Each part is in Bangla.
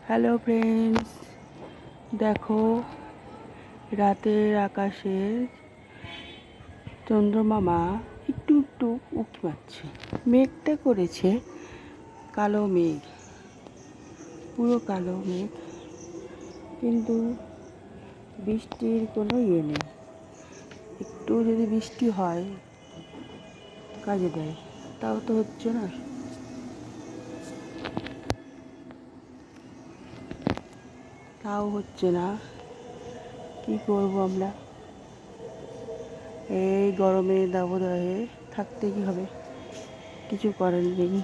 হ্যালো ফ্রেন্ডস, দেখো রাতের আকাশে চন্দ্রমামা একটু একটু উঁকি মারছে। মেঘটা করেছে কালো মেঘ, পুরো কালো মেঘ, কিন্তু বৃষ্টির কোনো ইয়ে নেই। একটু যদি বৃষ্টি হয় কাজে দেয়, তাও তো হচ্ছে না। তাও হচ্ছে না, কি করবো আমরা? এই গরমের দাবদাহে থাকতে কি হবে, কিছু করার নেই।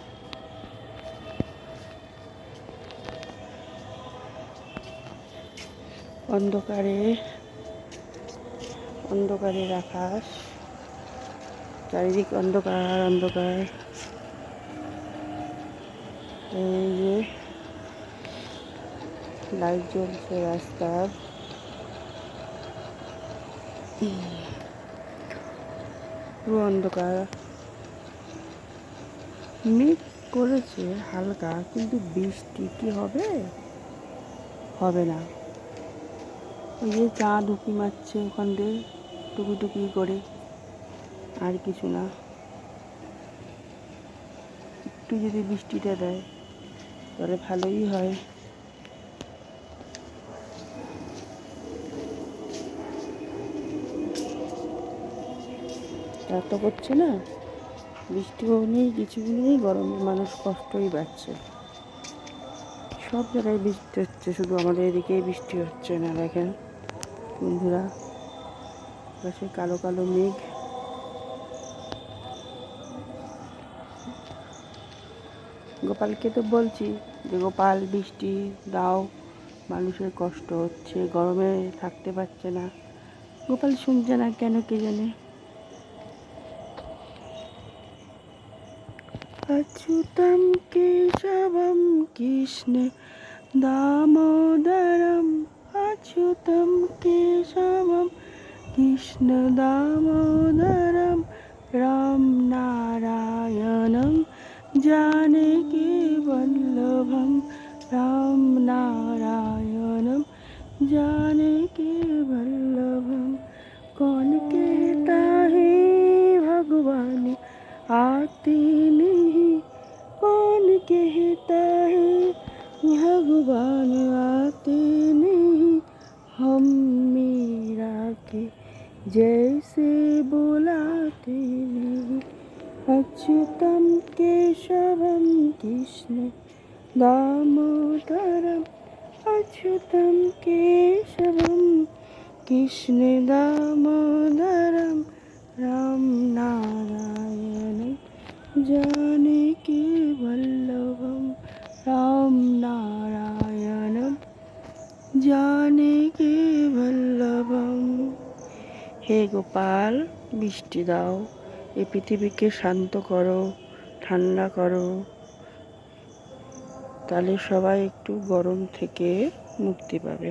অন্ধকারের আকাশ, চারিদিক অন্ধকার অন্ধকার। এই যে লাইট জ্বলছে রাস্তার, পুরো অন্ধকার। মেঘ করেছে হালকা, কিন্তু বৃষ্টি কি হবে? হবে না। ওই যে চাঁদ উঁকি মারছে ওখান দিয়ে টুকি টুকি করে, আর কিছু না। একটু যদি বৃষ্টিটা দেয় তাহলে ভালোই হয়। তা তো করছে না, বৃষ্টিও নেই, কিছু নেই, গরমে মানুষ কষ্টই পাচ্ছে। সব জায়গায় বৃষ্টি হচ্ছে, শুধু আমাদের এদিকেই বৃষ্টি হচ্ছে না। দেখেন বন্ধুরা, আকাশে কালো কালো মেঘ। গোপালকে তো বলছি যে গোপাল বৃষ্টি দাও, মানুষের কষ্ট হচ্ছে, গরমে থাকতে পারছে না। গোপাল শুনছে না কেন কে জানে। अच्युतं केशवं कृष्ण दामोदरम् अच्युतं केशवं कृष्ण दामोदरं राम नारायणं जानकी वल्लभं राम नारायणं जानकी वल्लभं। कौन कहता है भगवान आते नहीं, कौन कहता है भगवान आते नहीं, हम मीरा के जैसे बुलाते नहीं। अच्युतम केशवम कृष्ण दामोदरम अच्युतम केशवम कृष्ण दामोदरम राम नारायणं जानकी वल्लभं राम नारायणं जानकी वल्लभं। হে গোপাল, বৃষ্টি দাও, এই পৃথিবীকে শান্ত করো, ঠান্ডা করো, তাহলে সবাই একটু গরম থেকে মুক্তি পাবে।